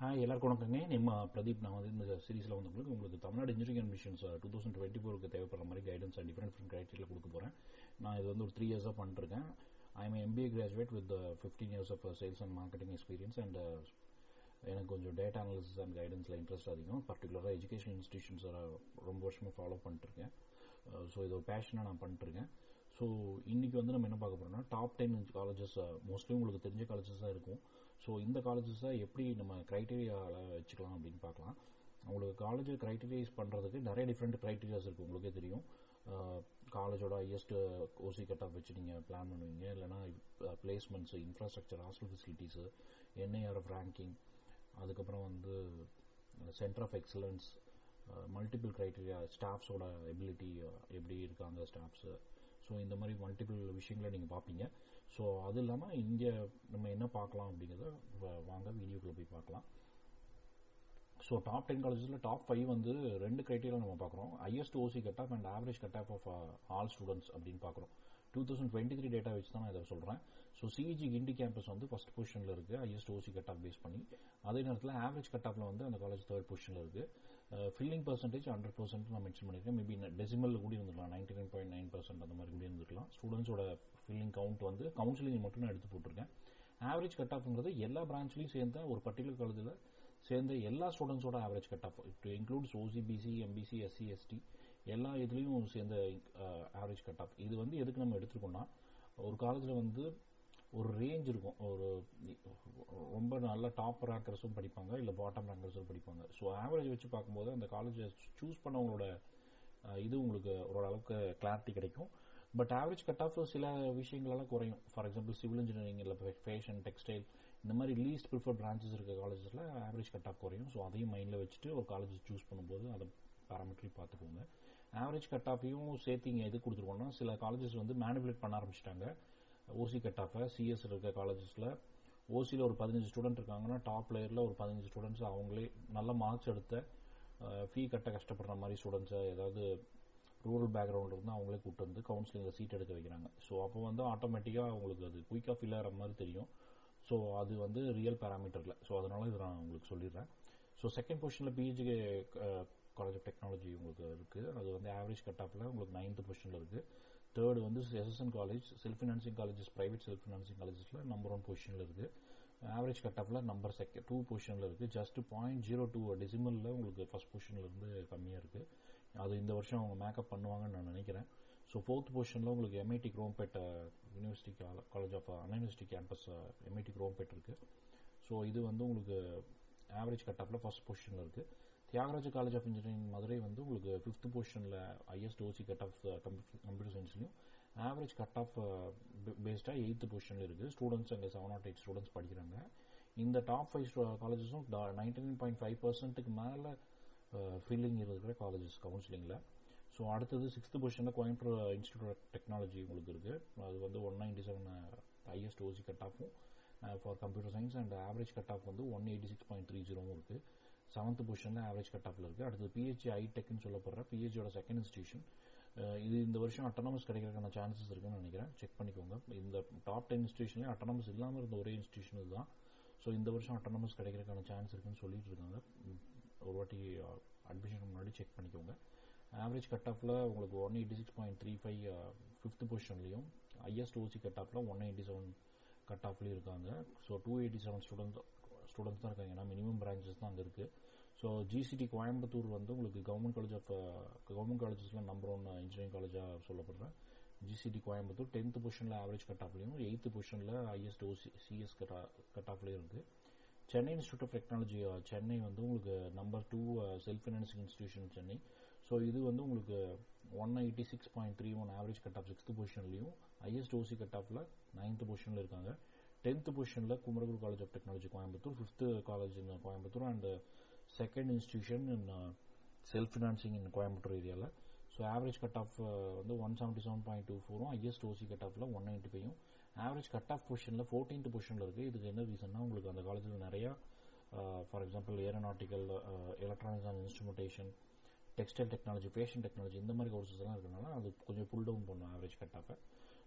Hi எல்லாருக்கும் வணக்கங்க. நம்ம பிரதீப். நான் வந்து இந்த சீரீஸில் வந்து உங்களுக்கு தமிழ்நாடு இன்ஜினியரிங் அட்மிஷன்ஸ் 2024 தேவைப்படுற மாதிரி கைடன்ஸ் டிஃபரெண்ட் கிரைட்டீரியா கொடுக்க போகிறேன். நான் இது வந்து ஒரு 3 இயர்ஸாக பண்ணிட்டுருக்கேன். I am MBA graduate with 15 years of sales and marketing experience. And எனக்கு கொஞ்சம் டேட்டா அனாலிசிஸ் அண்ட் கைடன்ஸில் இன்ட்ரெஸ்ட் அதிகம். பர்டிகுலராக எஜுகேஷன் இன்ஸ்டிடியூஷன்ஸை ரொம்ப வருஷமாக ஃபாலோ பண்ணிட்டுருக்கேன். ஸோ இது ஒரு பேஷனாக நான் பண்ணிட்டுருக்கேன். ஸோ இன்றைக்கி வந்து நம்ம என்ன பார்க்க போகிறோம்னா டாப் 10 காலேஜஸ், மோஸ்ட்லி உங்களுக்கு தெரிஞ்ச காலேஜஸ் தான் இருக்கும். ஸோ இந்த காலேஜஸை எப்படி நம்ம க்ரைட்டீரியாவில் வச்சுக்கலாம் அப்படின்னு பார்க்கலாம். உங்களுக்கு காலேஜை க்ரைட்டீரியைஸ் பண்ணுறதுக்கு நிறைய டிஃப்ரெண்ட் க்ரைட்டீரியாஸ் இருக்குது. உங்களுக்கே தெரியும். காலேஜோட ஹையஸ்ட் ஓசி கட் ஆஃப் வச்சு நீங்கள் பிளான் பண்ணுவீங்க. இல்லைனா placements, infrastructure, hostel facilities, NIRF ranking, அதுக்கப்புறம் வந்து centre of excellence, multiple criteria, ஸ்டாஃப்ஸோட எபிலிட்டி எப்படி இருக்காங்க ஸ்டாஃப்ஸு. ஸோ இந்த மாதிரி மல்டிபிள் விஷயங்களை நீங்கள் பார்ப்பீங்க. ஸோ அது இல்லாமல் இங்கே நம்ம என்ன பார்க்கலாம் அப்படிங்கிறத வாங்க வீடியோக்குள்ளே போய் பார்க்கலாம். ஸோ டாப் 10 காலேஜஸில் டாப் 5 வந்து 2 க்ரைட்டீரியா நம்ம பார்க்குறோம். Highest OC cut off and average cut off of all students அப்படின்னு பார்க்குறோம். 2023 டேட்டா வச்சு தான் நான் இதை சொல்கிறேன். ஸோ சிஇஜி கிண்டி கேம்பஸ் வந்து ஃபர்ஸ்ட் பொசிஷனில் இருக்குது highest OC cut off base பண்ணி. அதே நேரத்தில் ஆவரேஜ் கட் ஆஃபில் வந்து அந்த காலேஜ் தேர்ட் பொசிஷனில் இருக்குது. ஃபில்லிங் பர்சன்டேஜ் 100% நான் மென்ஷன் பண்ணியிருக்கேன். மேபி டெசிமலில் கூட இருந்துக்கலாம், 99.9% அந்த மாதிரி கூட இருந்துக்கலாம். ஸ்டூடெண்ட்ஸோட ஃபில்லிங் கவுண்ட் வந்து கவுன்சிலிங் மட்டும் நான் எடுத்து போட்டிருக்கேன். ஆவரேஜ் கட் ஆஃப்ங்கிறது எல்லா பிரான்ச்லையும் சேர்ந்த ஒரு பர்டிகுலர் காலேஜில் சேர்ந்த எல்லா ஸ்டூடெண்ட்ஸோட average cut off. It includes OCBC, MBC, SC, ST எல்லா இதுலேயும் சேர்ந்த ஆவரேஜ் கட் ஆஃப். இது வந்து எதுக்கு நம்ம எடுத்துருக்கோம்னா, ஒரு காலேஜில் வந்து ஒரு ரேஞ்ச் இருக்கும். ஒரு ரொம்ப நல்ல டாப் ரேங்கர்ஸும் படிப்பாங்க, இல்லை பாட்டம் ரேங்கர்ஸும் படிப்பாங்க. ஸோ ஆவரேஜ் வச்சு பார்க்கும்போது அந்த காலேஜை சூஸ் பண்ணவங்களோட இது உங்களுக்கு ஓரளவுக்கு கிளாரிட்டி கிடைக்கும். பட் ஆவரேஜ் கட் ஆஃப் சில விஷயங்களெல்லாம் குறையும். ஃபார் எக்ஸாம்பிள் சிவில் இன்ஜினியரிங், இல்லை ஃபேஷன், டெக்ஸ்டைல், இந்த மாதிரி லீஸ்ட் ப்ரிஃபர்ட் பிரான்ச்சஸ் இருக்க காலேஜஸில் ஆவரேஜ் கட் ஆஃப் குறையும். ஸோ அதையும் மைண்டில் வச்சுட்டு ஒரு காலேஜ் சூஸ் பண்ணும்போது அதை பேராமெட்ரி பார்த்துக்கோங்க. ஆவரேஜ் கட் ஆஃபையும் சேர்த்து இங்கே எது கொடுத்துருக்கோம்னா, சில காலேஜஸ் வந்து மேனிபுலேட் பண்ண ஆரம்பிச்சிட்டாங்க ஓசி கட் ஆஃபை. சிஎஸ் இருக்க காலேஜஸில் ஓசியில் ஒரு 15 ஸ்டூடெண்ட் இருக்காங்கன்னா டாப் லேயரில் ஒரு 15 ஸ்டூடெண்ட்ஸ் அவங்களே நல்ல மார்க்ஸ் எடுத்த ஃபீ கட்ட கஷ்டப்படுற மாதிரி ஸ்டூடெண்ட்ஸை, ஏதாவது ரூரல் பேக்ரவுண்ட் இருந்தால் அவங்களே கூப்பிட்டு வந்து கவுன்சிலிங்கில் சீட் எடுக்க வைக்கிறாங்க. ஸோ அப்போ வந்து ஆட்டோமேட்டிக்காக அவங்களுக்கு அது குயிக்காக ஃபில் ஆகிற மாதிரி தெரியும். ஸோ அது வந்து ரியல் பேராமீட்டரில். ஸோ அதனால இது நான் உங்களுக்கு சொல்லிடுறேன். ஸோ செகண்ட் பொசிஷனில் பிஹெச்டி காலேஜ் ஆஃப் டெக்னாலஜி உங்களுக்கு இருக்குது. அது வந்து ஆவரேஜ் கட் ஆஃபில் உங்களுக்கு 9th பொசிஷனில் இருக்குது. தேர்டு வந்து SSN college, self financing colleges, private self financing காலேஜஸில் நம்பர் 1 பொசிஷனில் இருக்குது. ஆவரேஜ் கட் ஆஃபில் நம்பர் 2 பொசிஷனில் இருக்குது. ஜஸ்ட் 0.02 டெசிமலில் உங்களுக்கு ஃபர்ஸ்ட் பொசிஷனில் இருந்து கம்மியாக இருக்குது. அது இந்த வருஷம் அவங்க மேக்கப் பண்ணுவாங்கன்னு நான் நினைக்கிறேன். ஸோ 4th பொசிஷனில் உங்களுக்கு MIT Chromepet university college of Anna university campus MIT Chromepet இருக்குது. ஸோ இது வந்து உங்களுக்கு ஆவரேஜ் கட் ஆஃபில் ஃபர்ஸ்ட் பொசிஷனில் இருக்குது. Thiagaraja college of engineering Madurai வந்து உங்களுக்கு 5th பொசிஷனில் highest OC cut off computer சயின்ஸ்லையும் ஆவரேஜ் கட் ஆஃப் பேஸ்டாக 8th பொசிஷனில் இருக்குது. ஸ்டூடெண்ட்ஸ் அங்கே 708 ஸ்டூடெண்ட்ஸ் படிக்கிறாங்க. இந்த டாப் 5 காலேஜஸும் 99.5%க்கு மேலே ஃபில்லிங் இருக்கிற காலேஜஸ் கவுன்சிலிங்கில். ஸோ அடுத்தது 6th பொசிஷனில் கோயம்புத்தூர் இன்ஸ்டியூட் ஆஃப் டெக்னாலஜி உங்களுக்கு இருக்குது. அது வந்து 197 ஹையஸ்ட் ஓசி கட் ஆஃபும் for computer science and average cut off வந்து 186.30 இருக்குது. 7th பொசிஷனில் ஆவரேஜ் கட் ஆஃபில் இருக்குது. அடுத்தது பிஹெச்டி ஐடெக்னு சொல்லப்படுற பிஹெச்சியோட செகண்ட் இன்ஸ்டியூஷன். இது இந்த வருஷம் அட்டானமஸ் கிடைக்கிறதுக்கான சான்சஸ் இருக்குன்னு நினைக்கிறேன். செக் பண்ணிக்கோங்க. இந்த டாப் 10 இன்ஸ்டியூஷன்லேயே அட்டானமஸ் இல்லாமல் இருந்த ஒரே இன்ஸ்டியூஷன் இதுதான். ஸோ இந்த வருஷம் அட்டானமஸ் கிடைக்கிறதுக்கான சான்ஸ் இருக்குன்னு சொல்லிட்டு இருக்காங்க. ஒரு வாட்டி அட்மிஷன் முன்னாடி செக் பண்ணிக்கோங்க. ஆவரேஜ் கட் ஆஃபில் உங்களுக்கு 186.35 5th பொசிஷன்லையும், ஹையஸ்ட் ஓசி கட் ஆஃபில் 187 கட் ஆஃப்லேயும் இருக்காங்க. ஸோ 287 ஸ்டூடெண்ட்ஸ் தான் இருக்காங்க. ஏன்னா மினிமம் பிரான்ச்சஸ் தான் அங்கே இருக்குது. ஸோ GCT கோயம்புத்தூர் வந்து உங்களுக்கு கவர்மெண்ட் காலேஜஸில் நம்பர் 1 இன்ஜினியரிங் காலேஜாக சொல்லப்படுறேன். GCT கோயம்புத்தூர் 10th பொசிஷனில் ஆவரேஜ் கட் ஆஃப்லையும், 8th பொசிஷனில் ஹையஸ்ட் OC CS கட் ஆஃப்லேயும் இருக்குது. Chennai institute of technology Chennai வந்து உங்களுக்கு number 2 self financing institution Chennai. So இது வந்து உங்களுக்கு 186.31 ஆவரேஜ் கட் ஆஃப் 6th பொசிஷன்லையும், ஹையஸ்ட் ஓசி கட் ஆஃபில் 9th பொசிஷனில் இருக்காங்க. 10th பொசிஷனில் Kumaraguru college of technology Coimbatore, 5th college in Coimbatore and second institution in self financing இன் கோயம்புத்தூர் ஏரியாவில். ஸோ ஆவரேஜ் கட் ஆஃப் வந்து 177.24, ஹையஸ்ட் ஓசி கட் ஆஃபில் 195. ஆவரேஜ் கட் ஆஃப் பொசிஷனில் 14th பொசிஷனில் இருக்குது. இதுக்கு என்ன ரீசன்னா, உங்களுக்கு அந்த காலேஜில் நிறையா for example aeronautical, electronics and instrumentation, textile technology, fashion technology இந்த மாதிரி கோர்சஸ் எல்லாம் இருக்கிறதுனால அது கொஞ்சம் புல் டவுன் பண்ணும் ஆவரேஜ் கட் ஆஃபை.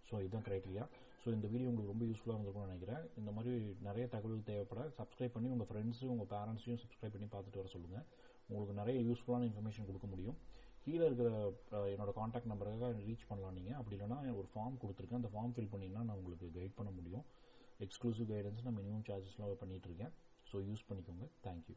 ஸோ இதுதான் க்ரைட்டீரியா. ஸோ இந்த வீடியோ உங்களுக்கு ரொம்ப யூஸ்ஃபுல்லாக இருந்திருக்கும்னு நினைக்கிறேன். இந்த மாதிரி நிறைய தகவல் தேவைப்பட சப்ஸ்கிரைப் பண்ணி உங்கள் ஃப்ரெண்ட்ஸு உங்கள் பேரண்ட்ஸையும் சப்ஸ்கிரைப் பண்ணி பார்த்துட்டு வர சொல்லுங்கள். உங்களுக்கு நிறைய யூஸ்ஃபுல்லான இன்ஃபர்மேஷன் கொடுக்க முடியும். கீழே இருக்கிற என்னோட காண்டாக்ட் நம்பருக்காக ரீச் பண்ணலாம் நீங்கள். அப்படி இல்லைனா ஒரு ஃபார்ம் கொடுத்துருக்கேன், அந்த ஃபார்ம் ஃபில் பண்ணிங்கன்னா நான் உங்களுக்கு கைட் பண்ண முடியும். எக்ஸ்க்ளூசிவ் கைடன்ஸ் நான் மினிமம் சார்ஜஸ்லாம் பண்ணிகிட்டு இருக்கேன். ஸோ யூஸ் பண்ணிக்கோங்க. தேங்க்யூ.